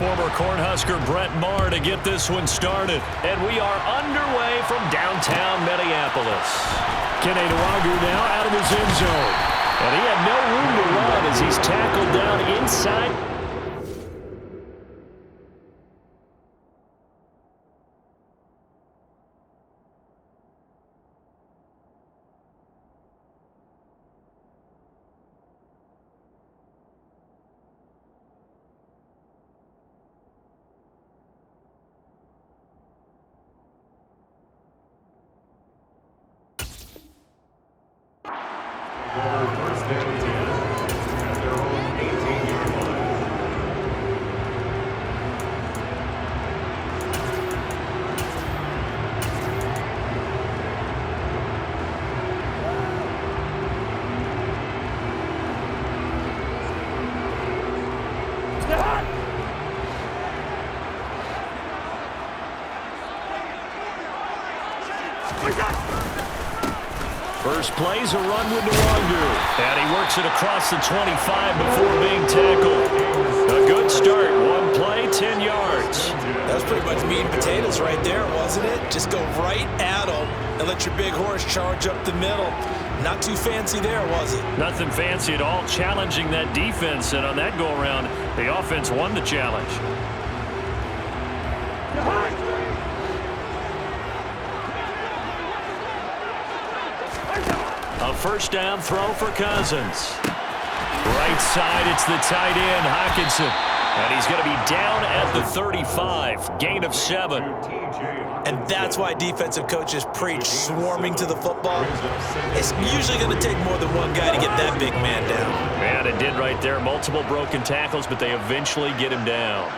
Former Cornhusker Brett Maher to get this one started. And we are underway from downtown Minneapolis. Kenny Nwagu now out of his end zone. And he had no room to run as he's tackled down inside. First play's a run with Nwagu. And he works it across the 25 before being tackled. A good start. One play, 10 yards. That was pretty much meat and potatoes right there, wasn't it? Just go right at them and let your big horse charge up the middle. Not too fancy there, was it? Nothing fancy at all. Challenging that defense. And on that go-around, the offense won the challenge. A first down throw for Cousins. Right side, it's the tight end, Hockenson. And he's going to be down at the 35. Gain of 7. And that's why defensive coaches preach swarming to the football. It's usually going to take more than one guy to get that big man down. And it did right there. Multiple broken tackles, but they eventually get him down.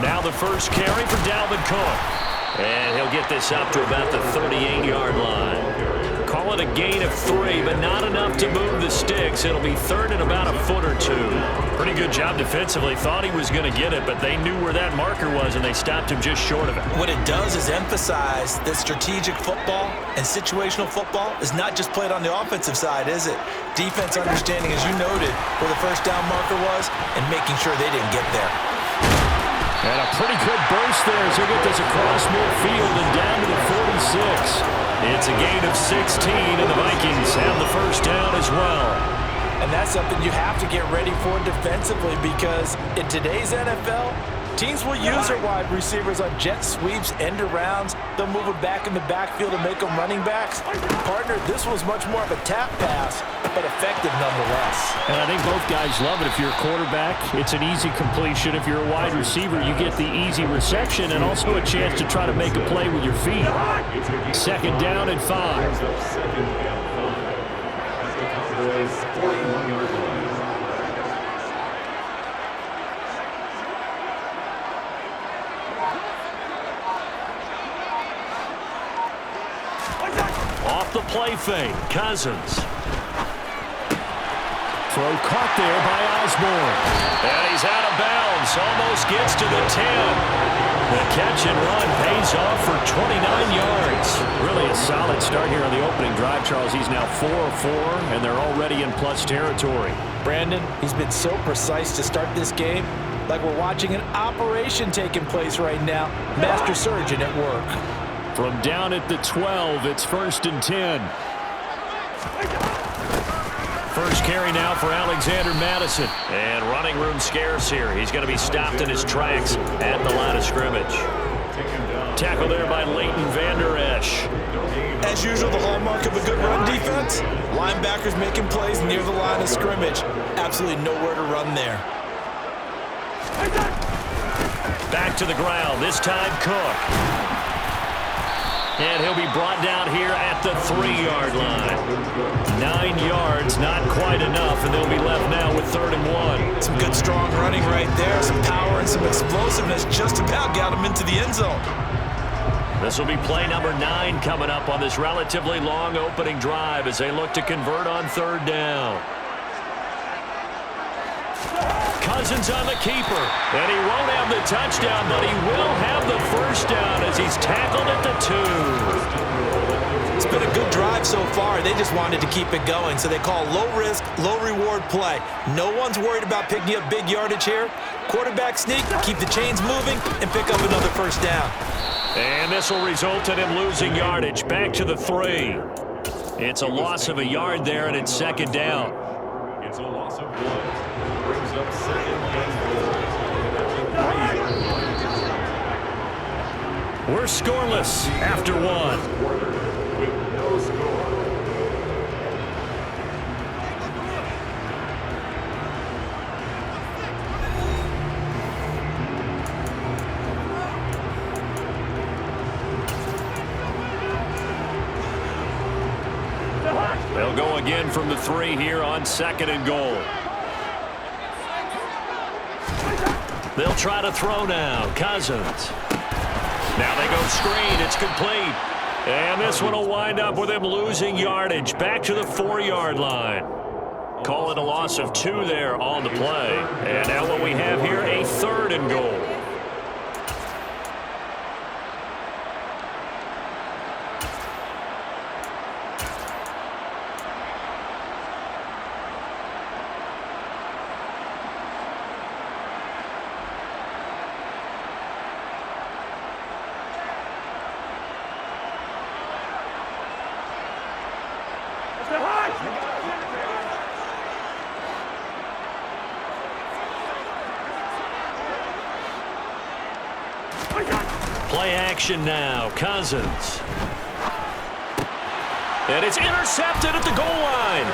Now the first carry for Dalvin Cook. And he'll get this up to about the 38-yard line. Call it a gain of 3, but not enough to move the sticks. It'll be third and about a foot or 2. Pretty good job defensively. Thought he was going to get it, but they knew where that marker was, and they stopped him just short of it. What it does is emphasize that strategic football and situational football is not just played on the offensive side, is it? Defense understanding, as you noted, where the first down marker was and making sure they didn't get there. And a pretty good burst there as he'll get this across midfield and down to the 46. It's a gain of 16, and the Vikings have the first down as well. And that's something you have to get ready for defensively, because in today's NFL, teams will use their wide receivers on jet sweeps, end arounds. They'll move them back in the backfield and make them running backs. Partner, this was much more of a tap pass, but effective nonetheless. And I think both guys love it. If you're a quarterback, it's an easy completion. If you're a wide receiver, you get the easy reception and also a chance to try to make a play with your feet. Second down and 5. Off the play fake, Cousins. Throw caught there by Osborne. And he's out of bounds. Almost gets to the 10. The catch and run pays off for 29 yards. Really a solid start here on the opening drive, Charles. He's now 4 of 4, and they're already in plus territory. Brandon, he's been so precise to start this game, like we're watching an operation taking place right now. Master surgeon at work. From down at the 12, it's 1st and 10. First carry now for Alexander Madison. And running room scarce here. He's going to be stopped in his tracks at the line of scrimmage. Tackle there by Leighton Vander Esch. As usual, the hallmark of a good run defense, linebackers making plays near the line of scrimmage. Absolutely nowhere to run there. Back to the ground, this time Cook. And he'll be brought down here at the 3-yard line. 9 yards, not quite enough, and they'll be left now with 3rd and 1. Some good strong running right there, some power and some explosiveness, just about got him into the end zone. This will be play number 9 coming up on this relatively long opening drive as they look to convert on 3rd down. Cousins on the keeper, and he won't have the touchdown, but he will have the first down as he's tackled at the 2. It's been a good drive so far. They just wanted to keep it going, so they call low-risk, low-reward play. No one's worried about picking up big yardage here. Quarterback sneak, keep the chains moving, and pick up another first down. And this will result in him losing yardage. Back to the 3. It's a loss of a yard there, and it's second down. It's a loss of 1. Brings up second and goal. We're scoreless after 1. With no score. They'll go again from the 3 here on second and goal. They'll try to throw now. Cousins. Now they go screen. It's complete. And this one will wind up with him losing yardage. Back to the 4-yard line. Call it a loss of 2 there on the play. And now what we have here, a 3rd and goal. Play action now. Cousins. And it's intercepted at the goal line.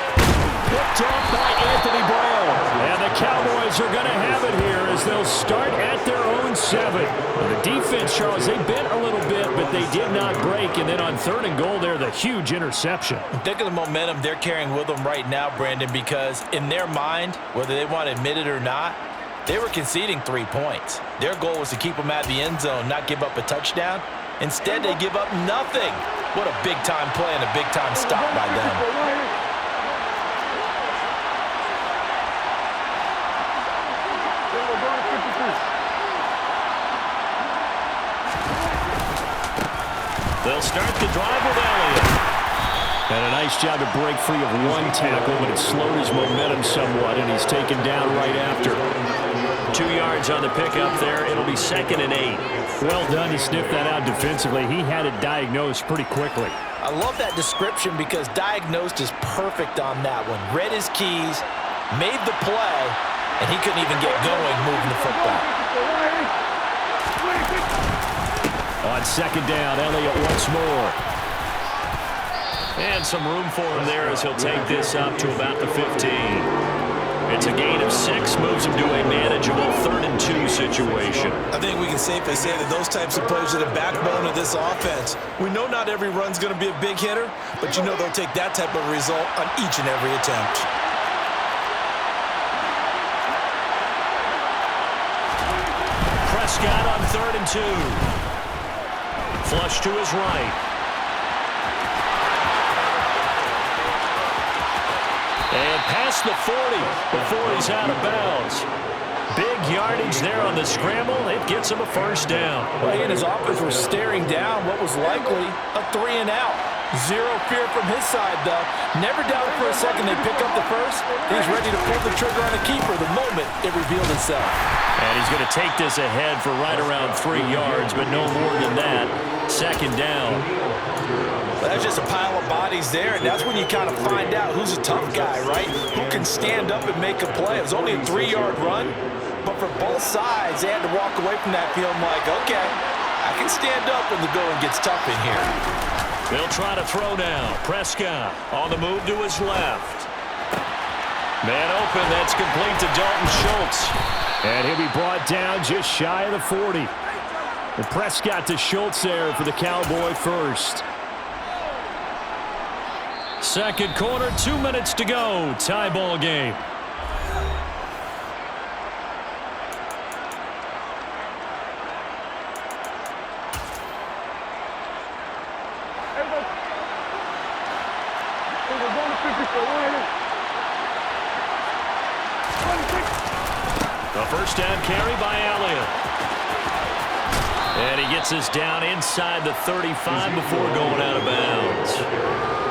Picked up by Anthony Brown. And the Cowboys are going to have it here as they'll start at their own 7. The defense, Charles, they bent a little bit, but they did not break. And then on 3rd and goal there, the huge interception. Think of the momentum they're carrying with them right now, Brandon, because in their mind, whether they want to admit it or not, they were conceding 3 points. Their goal was to keep them out of the end zone, not give up a touchdown. Instead, they give up nothing. What a big-time play and a big-time stop by them. They'll start the drive with Elliott. And a nice job to break free of 1 tackle, but it slowed his momentum somewhat, and he's taken down right after. 2 yards on the pickup there. It'll be 2nd and 8. Well done to sniff that out defensively. He had it diagnosed pretty quickly. I love that description because diagnosed is perfect on that one. Read his keys, made the play, and he couldn't even get going moving the football. On 2nd down, Elliott once more. And some room for him there as he'll take this up to about the 15. It's a gain of 6, moves him to a manageable 3rd and 2 situation. I think we can safely say that those types of plays are the backbone of this offense. We know not every run's going to be a big hitter, but you know they'll take that type of result on each and every attempt. Prescott on 3rd and 2. Flush to his right. And past the 40 before he's out of bounds. Big yardage there on the scramble. It gets him a first down. Well, he and his offense were staring down what was likely a 3-and-out. Zero fear from his side, though. Never doubted for a second they'd pick up the first. He's ready to pull the trigger on a keeper the moment it revealed itself. And he's going to take this ahead for right around 3 yards, but no more than that. 2nd down. But that's just a pile of bodies there, and that's when you kind of find out who's a tough guy, right? Who can stand up and make a play. It was only a 3-yard run, but for both sides, they had to walk away from that feeling like, okay, I can stand up when the going gets tough in here. They'll try to throw now. Prescott on the move to his left. Man open, that's complete to Dalton Schultz. And he'll be brought down just shy of the 40. And Prescott to Schultz there for the Cowboy first. 2nd quarter, 2 minutes to go. Tie ball game. A first down carry by Elliott. And he gets us down inside the 35 before going out of bounds.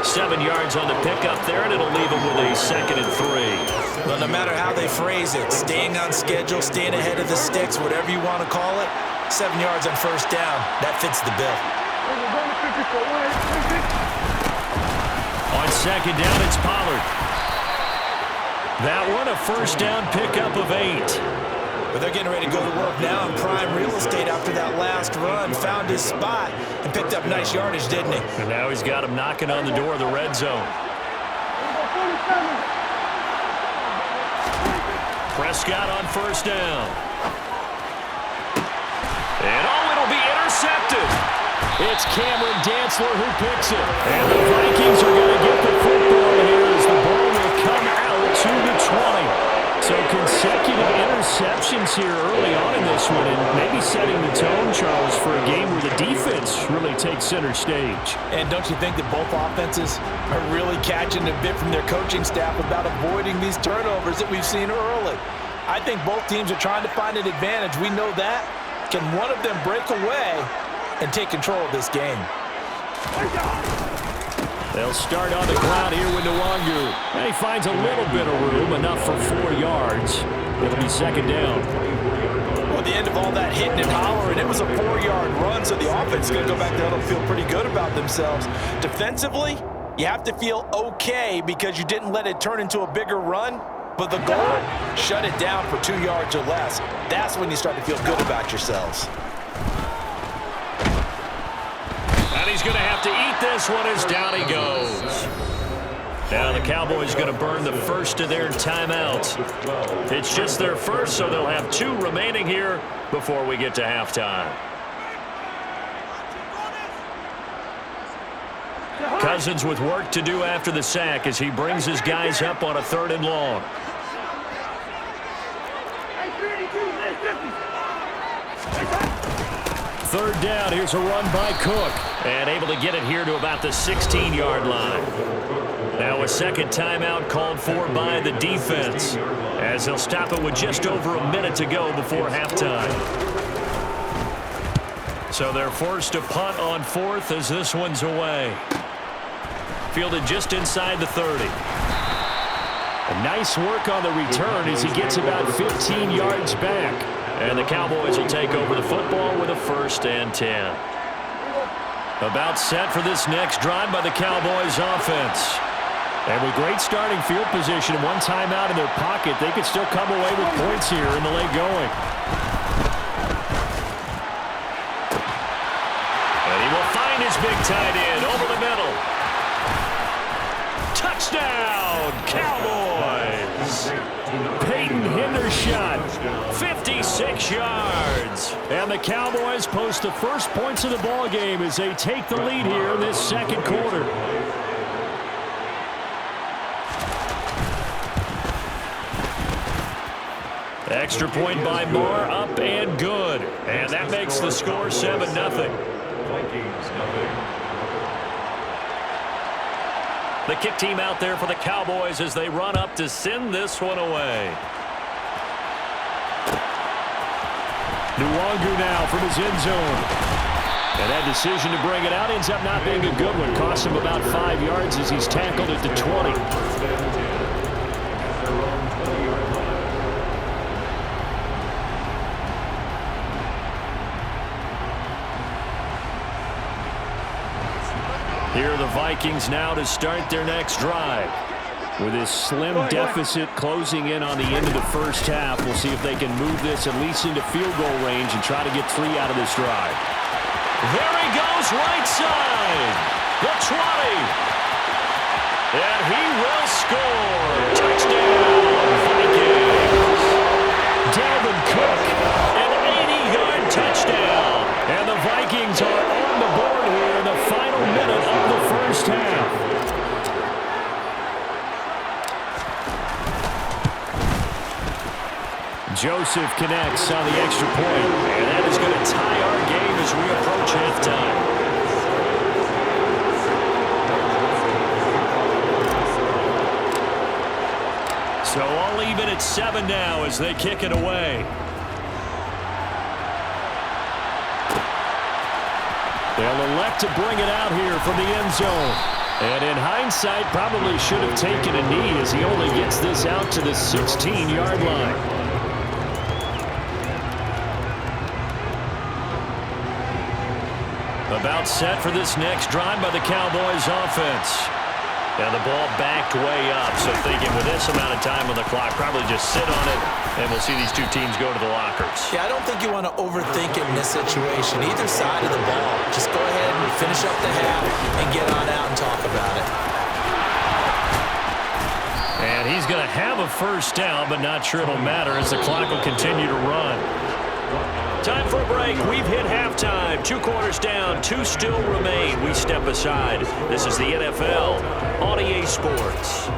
7 yards on the pickup there, and it'll leave him with a 2nd and 3. Well, no matter how they phrase it, staying on schedule, staying ahead of the sticks, whatever you want to call it, 7 yards on first down, that fits the bill. On 2nd down, it's Pollard. That one, a first down pickup of 8. But they're getting ready to go to work now in prime real estate after that last run. Found his spot and picked up nice yardage, didn't he? And now he's got him knocking on the door of the red zone. Prescott on first down. And it'll be intercepted. It's Cameron Dantzler who picks it. And the Vikings are going to get the football here as the ball will come out to the 20. So consecutive interceptions here early on in this one, and maybe setting the tone, Charles, for a game where the defense really takes center stage. And don't you think that both offenses are really catching a bit from their coaching staff about avoiding these turnovers that we've seen early? I think both teams are trying to find an advantage. We know that. Can one of them break away and take control of this game? They'll start on the ground here with Nwangu. And he finds a little bit of room, enough for 4 yards. It'll be 2nd down. Well, at the end of all that hitting and hollering, it was a 4-yard run, so the offense is going to go back there and feel pretty good about themselves. Defensively, you have to feel okay because you didn't let it turn into a bigger run. But the goal, shut it down for 2 yards or less. That's when you start to feel good about yourselves. And he's going to have to eat this one as down he goes. Now the Cowboys going to burn the first of their timeouts. It's just their first, so they'll have 2 remaining here before we get to halftime. Cousins with work to do after the sack as he brings his guys up on a 3rd and long. Third down, here's a run by Cook. And able to get it here to about the 16-yard line. Now a 2nd timeout called for by the defense, as they'll stop it with just over a minute to go before halftime. So they're forced to punt on 4th as this one's away. Fielded just inside the 30. A nice work on the return as he gets about 15 yards back. And the Cowboys will take over the football with a 1st and 10. About set for this next drive by the Cowboys offense. And with great starting field position and 1 timeout in their pocket, they could still come away with points here in the late going. And he will find his big tight end over the middle. Touchdown, Cowboys! Peyton Hendershot, 56 yards. And the Cowboys post the first points of the ball game as they take the lead here in this 2nd quarter. Extra point by Moore, up and good. And that makes the score 7-0. Vikings, nothing. The kick team out there for the Cowboys as they run up to send this one away. Nwangu now from his end zone. And that decision to bring it out ends up not being a good one. Cost him about 5 yards as he's tackled at the 20. Here are the Vikings now to start their next drive. With this slim deficit closing in on the end of the first half, we'll see if they can move this at least into field goal range and try to get 3 out of this drive. There he goes, right side. The 20. And he will score. Touchdown, Vikings. Dalvin Cook, an 80-yard touchdown. And the Vikings are on the board here in the final minute of the first half. Joseph connects on the extra point, and that is going to tie our game as we approach halftime. So all even at 7 now as they kick it away. They'll elect to bring it out here from the end zone. And in hindsight, probably should have taken a knee as he only gets this out to the 16-yard line. About set for this next drive by the Cowboys offense. And the ball backed way up, so thinking with this amount of time on the clock, probably just sit on it, and we'll see these two teams go to the lockers. Yeah, I don't think you want to overthink it in this situation. Either side of the ball. Just go ahead and finish up the half and get on out and talk about it. And he's going to have a first down, but not sure it'll matter as the clock will continue to run. Time for a break. We've hit halftime. 2 quarters down. 2 still remain. We step aside. This is the NFL on EA Sports.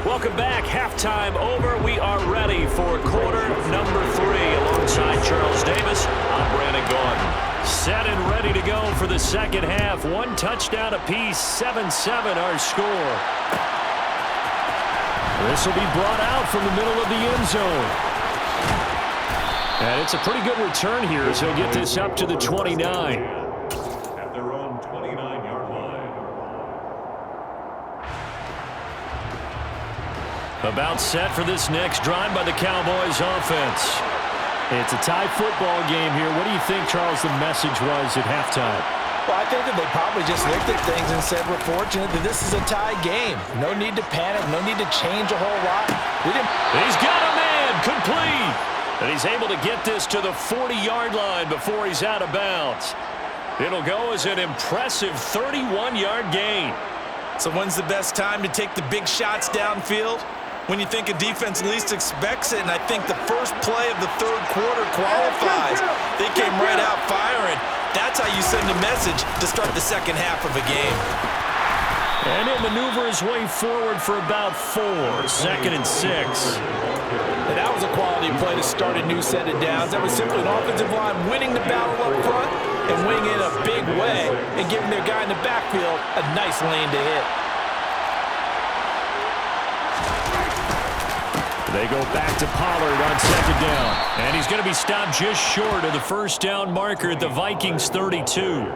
Welcome back. Halftime over. We are ready for quarter number 3. Alongside Charles Davis, I'm Brandon Gordon. Set and ready to go for the second half. 1 touchdown apiece. 7-7 our score. This will be brought out from the middle of the end zone. And it's a pretty good return here as he'll get this up to the 29. At their own 29-yard line. About set for this next drive by the Cowboys offense. It's a tie football game here. What do you think, Charles, the message was at halftime? Well, I think that they probably just looked at things and said, we're fortunate that this is a tie game. No need to panic. No need to change a whole lot. He's got a man complete. And he's able to get this to the 40-yard line before he's out of bounds. It'll go as an impressive 31-yard gain. So when's the best time to take the big shots downfield? When you think a defense least expects it, and I think the first play of the third quarter qualifies. They came right out firing. That's how you send a message to start the second half of a game. And he'll maneuver his way forward for about 4. 2nd and 6. And that was a quality play to start a new set of downs. That was simply an offensive line winning the battle up front and winning it a big way and giving their guy in the backfield a nice lane to hit. They go back to Pollard on 2nd down. And he's going to be stopped just short of the first down marker at the Vikings 32.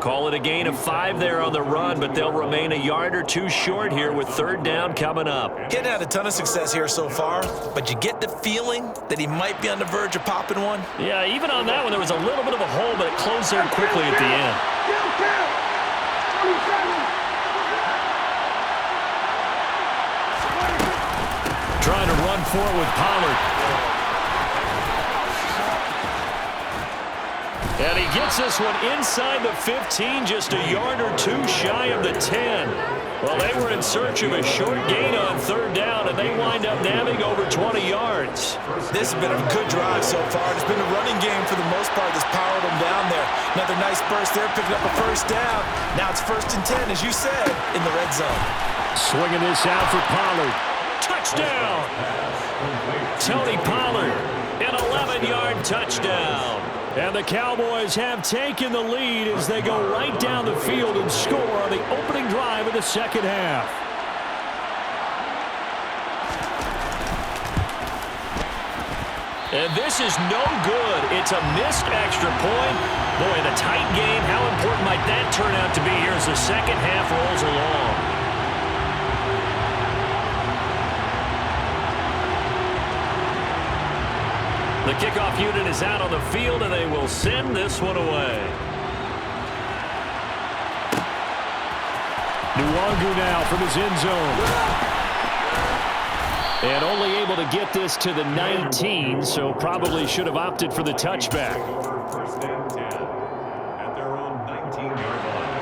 Call it a gain of 5 there on the run, but they'll remain a yard or 2 short here with 3rd down coming up. Getting had a ton of success here so far, but you get the feeling that he might be on the verge of popping one. Yeah, even on that one, there was a little bit of a hole, but it closed there quickly at the end. Trying to run forward with Pollard. And he gets this one inside the 15, just a yard or 2 shy of the 10. Well, they were in search of a short gain on 3rd down, and they wind up nabbing over 20 yards. This has been a good drive so far. It's been a running game for the most part that's powered them down there. Another nice burst there, picking up a first down. Now it's 1st and 10, as you said, in the red zone. Swinging this out for Pollard. Touchdown! Tony Pollard, an 11-yard touchdown. And the Cowboys have taken the lead as they go right down the field and score on the opening drive of the second half. And this is no good. It's a missed extra point. Boy, in a tight game, how important might that turn out to be here as the second half rolls along? The kickoff unit is out on the field, and they will send this one away. Nwangu now from his end zone. And only able to get this to the 19, so probably should have opted for the touchback. 1st and 10 at their own 19-yard line.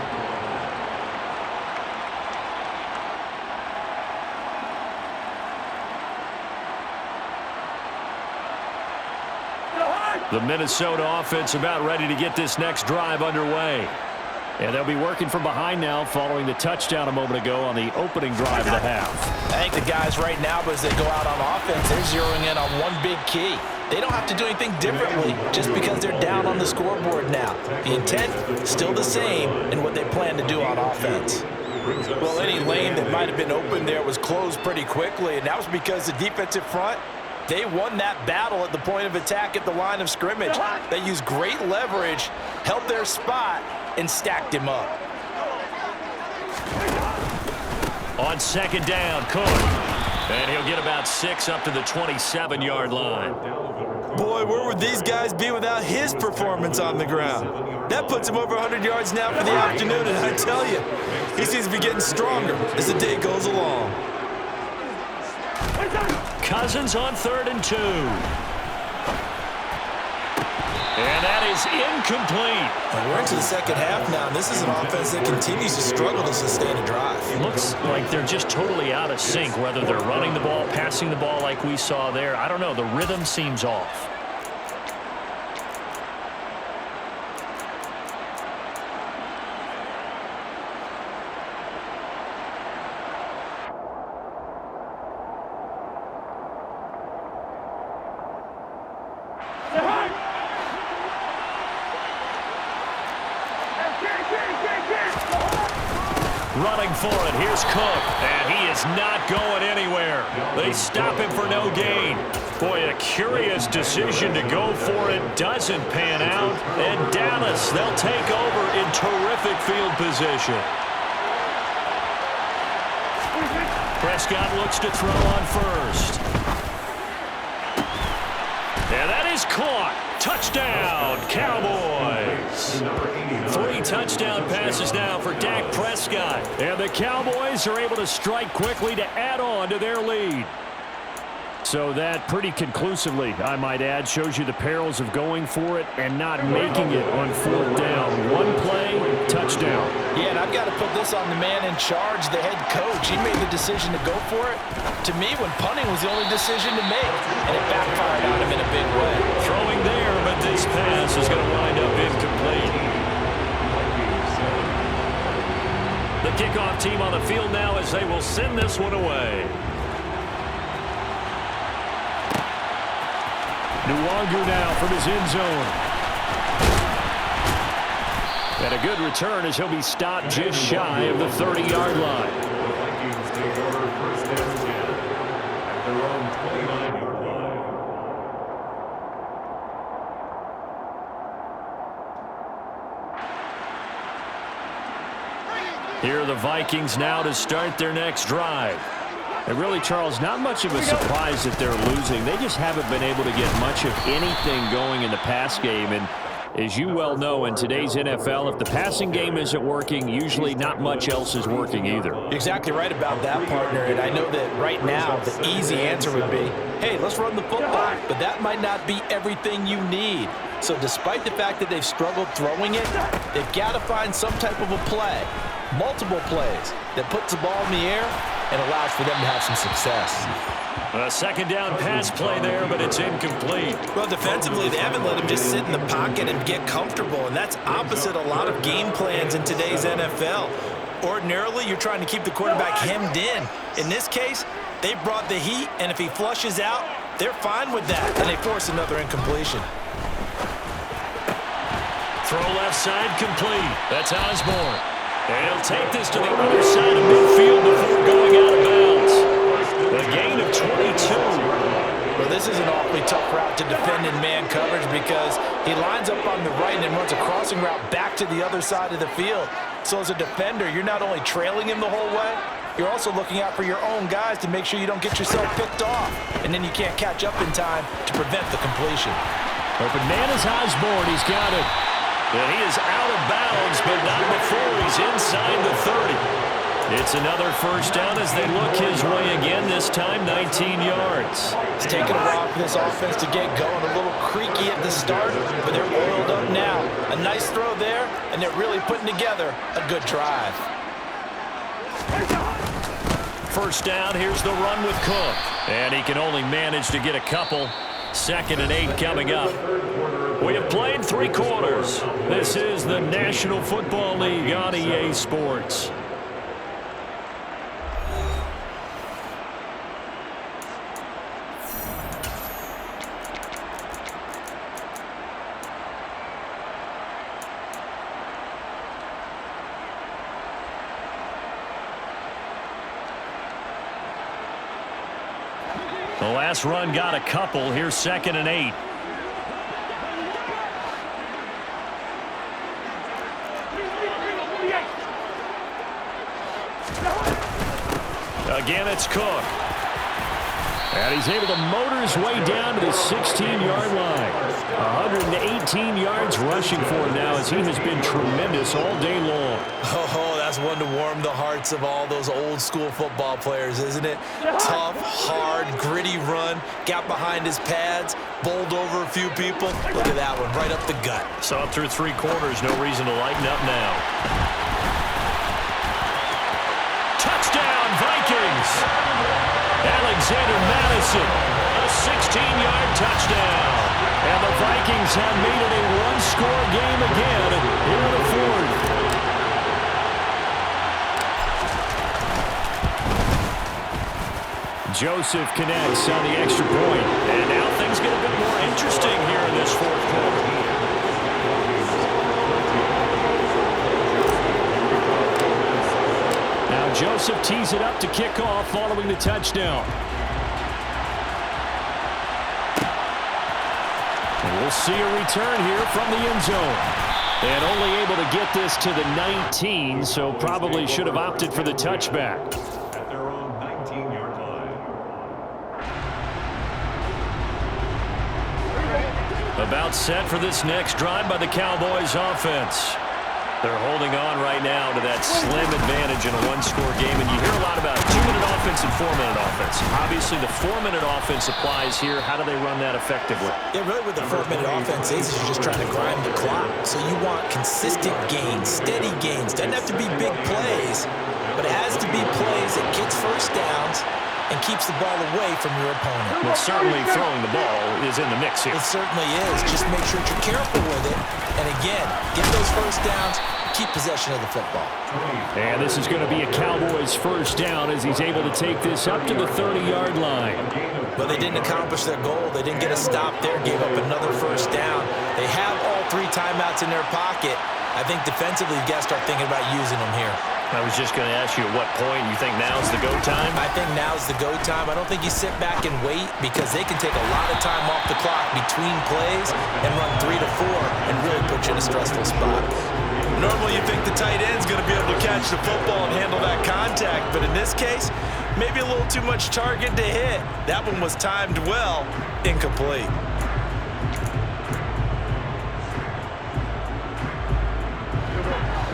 The Minnesota offense about ready to get this next drive underway. And they'll be working from behind now following the touchdown a moment ago on the opening drive of the half. I think the guys right now, as they go out on offense, they're zeroing in on one big key. They don't have to do anything differently just because they're down on the scoreboard now. The intent still the same in what they plan to do on offense. Well, any lane that might have been open there was closed pretty quickly, and that was because the defensive front They won that battle at the point of attack at the line of scrimmage. They used great leverage, held their spot, and stacked him up. On second down, Cook. And he'll get about 6 up to the 27-yard line. Boy, where would these guys be without his performance on the ground? That puts him over 100 yards now for the afternoon, and I tell you, he seems to be getting stronger as the day goes along. Cousins on 3rd and 2. And that is incomplete. And we're into the second half now, and this is an offense that continues to struggle to sustain a drive. It looks like they're just totally out of sync, whether they're running the ball, passing the ball like we saw there. I don't know. The rhythm seems off. Running for it. Here's Cook. And he is not going anywhere. They stop him for no gain. Boy, a curious decision to go for it. Doesn't pan out. And Dallas, they'll take over in terrific field position. Prescott looks to throw on first. And that is caught. Touchdown, Cowboys. 3 touchdown passes now for Dak Prescott. And the Cowboys are able to strike quickly to add on to their lead. So that pretty conclusively, I might add, shows you the perils of going for it and not making it on 4th down. One play, touchdown. Yeah, and I've got to put this on the man in charge, the head coach. He made the decision to go for it. To me, when punting was the only decision to make, and it backfired on him in a big way. Throwing there, but this pass is going to wind up incomplete. The kickoff team on the field now as they will send this one away. Nwangu now from his end zone. And a good return as he'll be stopped just shy of the 30-yard line. The Vikings take over 1st and 10 at their own 29-yard line. Here are the Vikings now to start their next drive. And really, Charles, not much of a surprise that they're losing. They just haven't been able to get much of anything going in the pass game. And as you well know, in today's NFL, if the passing game isn't working, usually not much else is working either. Exactly right about that, partner. And I know that right now the easy answer would be, hey, let's run the football. But that might not be everything you need. So despite the fact that they've struggled throwing it, they've got to find some type of a play, multiple plays, that puts the ball in the air and allows for them to have some success. A second down pass play there, but it's incomplete. Well, defensively, they haven't let him just sit in the pocket and get comfortable, and that's opposite a lot of game plans in today's NFL. Ordinarily, you're trying to keep the quarterback hemmed in. In this case, they brought the heat, and if he flushes out, they're fine with that, and they force another incompletion. Throw left side complete. That's Osborne. And he'll take this to the other side of midfield before going out of bounds. A gain of 22. Well, this is an awfully tough route to defend in man coverage because he lines up on the right and then runs a crossing route back to the other side of the field. So as a defender, you're not only trailing him the whole way, you're also looking out for your own guys to make sure you don't get yourself picked off. And then you can't catch up in time to prevent the completion. Open man is Osborne. He's got it. And he is out of bounds, but not before he's inside the 30. It's another first down as they look his way again, this time 19 yards. It's taken a while for this offense to get going, a little creaky at the start, but they're oiled up now. A nice throw there, and they're really putting together a good drive. First down, here's the run with Cook. And he can only manage to get a couple. 2nd and 8 coming up. We have played 3 quarters. This is the National Football League on EA Sports. The last run got a couple. Here's 2nd and 8. Again, it's Cook. And he's able to motor his way down to the 16-yard line. 118 yards rushing for him now as he has been tremendous all day long. Oh, that's one to warm the hearts of all those old-school football players, isn't it? Tough, hard, gritty run, got behind his pads, bowled over a few people. Look at that one, right up the gut. Saw it through 3 quarters, no reason to lighten up now. Touchdown, Vikings! Alexander Madison, a 16-yard touchdown. And the Vikings have made it a one-score game again here in the 4th. Joseph connects on the extra point. And now things get a bit more interesting here in this 4th quarter. Joseph tees it up to kick off following the touchdown. And we'll see a return here from the end zone. And only able to get this to the 19, so probably should have opted for the touchback. At their own 19-yard line. About set for this next drive by the Cowboys offense. They're holding on right now to that slim advantage in a one-score game. And you hear a lot about 2-minute offense and 4-minute offense. Obviously, the 4-minute offense applies here. How do they run that effectively? Yeah, really what the 4-minute offense is you're just trying to grind the clock. So you want consistent gains, steady gains. Doesn't have to be big plays, but it has to be plays that gets first downs and keeps the ball away from your opponent. Well, certainly throwing the ball is in the mix here. It certainly is. Just make sure you're careful with it. And again, get those first downs, keep possession of the football. And this is going to be a Cowboys first down as he's able to take this up to the 30-yard line. But they didn't accomplish their goal. They didn't get a stop there, gave up another first down. They have all 3 timeouts in their pocket. I think defensively, you got to start thinking about using them here. I was just going to ask you at what point you think now's the go time? I think now's the go time. I don't think you sit back and wait because they can take a lot of time off the clock between plays and run 3 to 4 and really put you in a stressful spot. Normally you think the tight end's going to be able to catch the football and handle that contact, but in this case, maybe a little too much target to hit. That one was timed well, incomplete.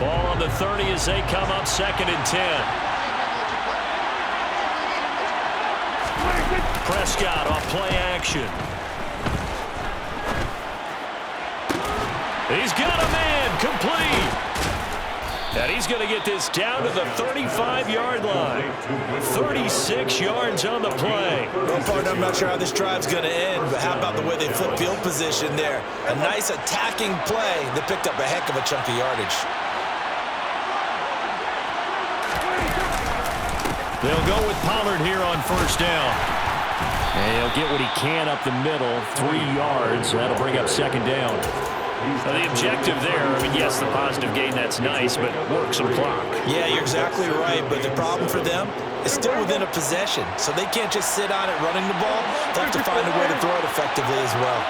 Ball on the 30 as they come up 2nd and 10. Prescott off play action. He's got a man complete. And he's going to get this down to the 35-yard line. 36 yards on the play. Well, partner, I'm not sure how this drive's going to end, but how about the way they flip field position there? A nice attacking play that picked up a heck of a chunk of yardage. They'll go with Pollard here on first down. And he'll get what he can up the middle, 3 yards. That'll bring up 2nd down. Now the objective there, I mean, yes, the positive gain, that's nice, but work some clock. Yeah, you're exactly right, but the problem for them is still within a possession, so they can't just sit on it running the ball. They have to find a way to throw it effectively as well.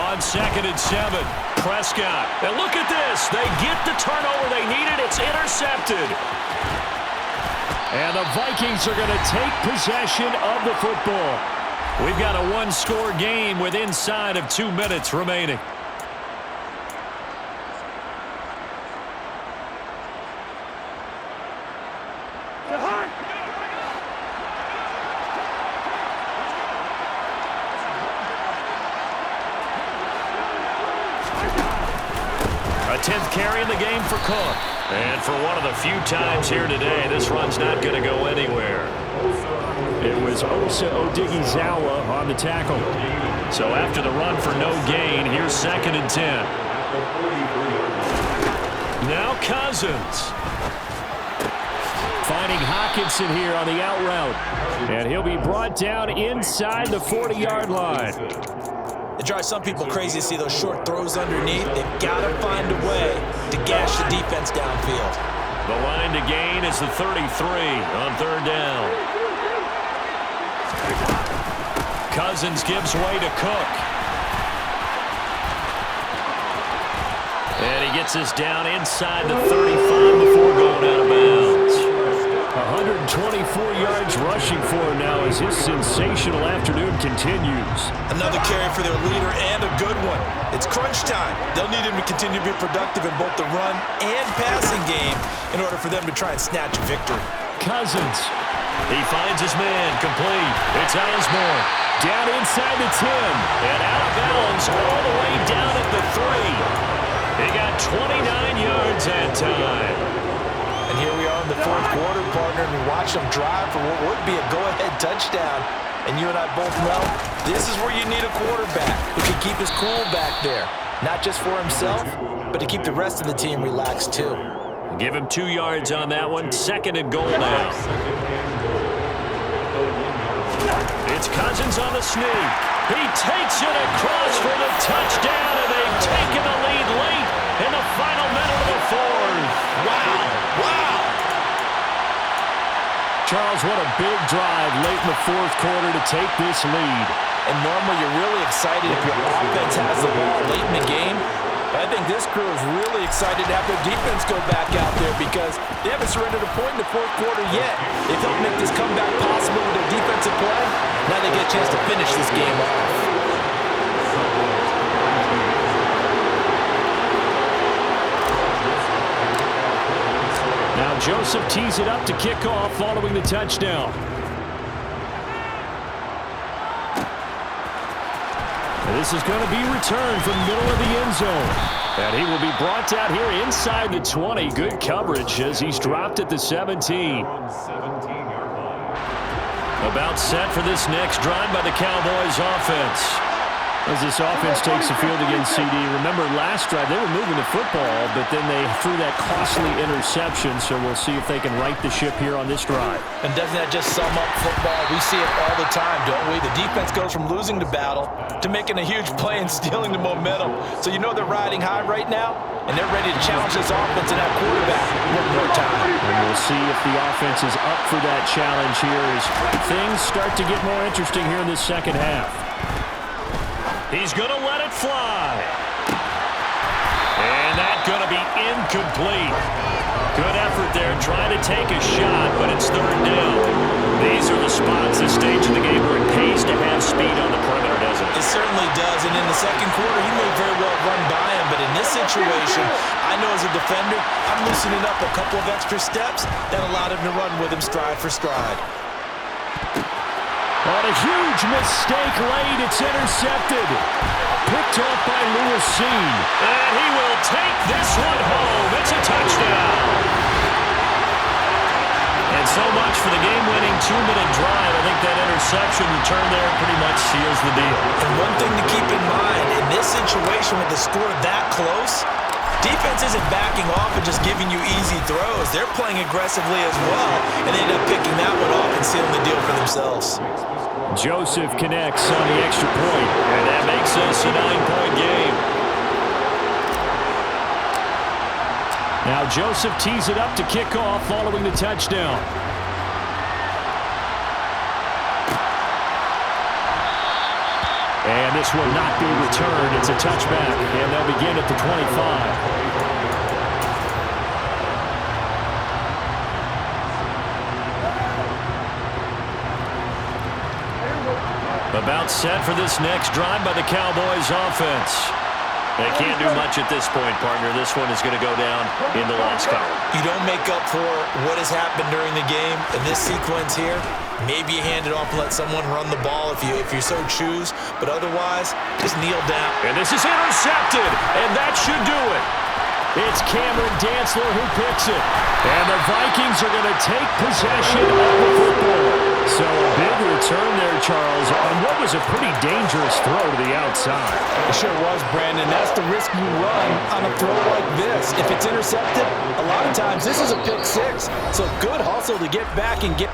On 2nd and 7, Prescott. And look at this. They get the turnover they needed. It's intercepted. And the Vikings are going to take possession of the football. We've got a one-score game with inside of 2 minutes remaining. A 10th carry in the game for Cook. And for one of the few times here today, this run's not going to go anywhere. It was Osa Odighizuwa on the tackle. So after the run for no gain, here's 2nd and 10. Now Cousins. Finding Hockenson here on the out route. And he'll be brought down inside the 40-yard line. It drives some people crazy to see those short throws underneath. They've got to find a way to gash the defense downfield. The line to gain is the 33 on 3rd down. Cousins gives way to Cook. And he gets this down inside the 35 before going out of bounds. 124 yards rushing for him now as his sensational afternoon continues. Another carry for their leader and a good one. It's crunch time. They'll need him to continue to be productive in both the run and passing game in order for them to try and snatch a victory. Cousins. He finds his man, complete. It's Osborne. Down inside the 10. And out of bounds all the way down at the 3. He got 29 yards that time. And here we are in the fourth quarter, partner, and we watch them drive for what would be a go-ahead touchdown. And you and I both know this is where you need a quarterback who can keep his cool back there. Not just for himself, but to keep the rest of the team relaxed too. Give him 2 yards on that one. Second and goal now. It's Cousins on the sneak. He takes it across for the touchdown, and they've taken the lead late in the final minute of the fourth. Wow. Charles, what a big drive late in the fourth quarter to take this lead. And normally you're really excited if your offense has the ball late in the game. But I think this crew is really excited to have their defense go back out there because they haven't surrendered a point in the fourth quarter yet. They've helped make this comeback possible with their defensive play. Now they get a chance to finish this game off. Now Joseph tees it up to kick off following the touchdown. And this is going to be returned from the middle of the end zone. And he will be brought out here inside the 20. Good coverage as he's dropped at the 17. About set for this next drive by the Cowboys offense. As this offense takes the field against CD, remember last drive they were moving the football, but then they threw that costly interception, so we'll see if they can right the ship here on this drive. And doesn't that just sum up football? We see it all the time, don't we? The defense goes from losing the battle to making a huge play and stealing the momentum. So you know they're riding high right now, and they're ready to challenge this offense and that quarterback one more time. And we'll see if the offense is up for that challenge here as things start to get more interesting here in this second half. He's going to let it fly. And that's going to be incomplete. Good effort there trying to take a shot, but it's third down. These are the spots, this stage of the game, where it pays to have speed on the perimeter, doesn't it? It certainly does, and in the second quarter, he may very well run by him, but in this situation, I know as a defender, I'm loosening up a couple of extra steps that allowed him to run with him stride for stride. On a huge mistake late, it's intercepted. Picked off by Lewis-Seen. And he will take this one home. It's a touchdown. And so much for the game-winning 2-minute drive. I think that interception return there pretty much seals the deal. And one thing to keep in mind, in this situation with the score that close, defense isn't backing off and just giving you easy throws. They're playing aggressively as well, and they end up picking that one off and sealing the deal for themselves. Joseph connects on the extra point. And that makes us a 9-point game. Now Joseph tees it up to kick off following the touchdown. And this will not be returned. It's a touchback, and they'll begin at the 25. About set for this next drive by the Cowboys offense. They can't do much at this point, partner. This one is going to go down in the loss column. You don't make up for what has happened during the game. In this sequence here, maybe you hand it off and let someone run the ball if you so choose. But otherwise, just kneel down. And this is intercepted, and that should do it. It's Cameron Dantzler who picks it. And the Vikings are going to take possession of the football. So a big return there, Charles, on what was a pretty dangerous throw to the outside. It sure was, Brandon. That's the risk you run on a throw like this. If it's intercepted, a lot of times this is a pick six. So good hustle to get back and get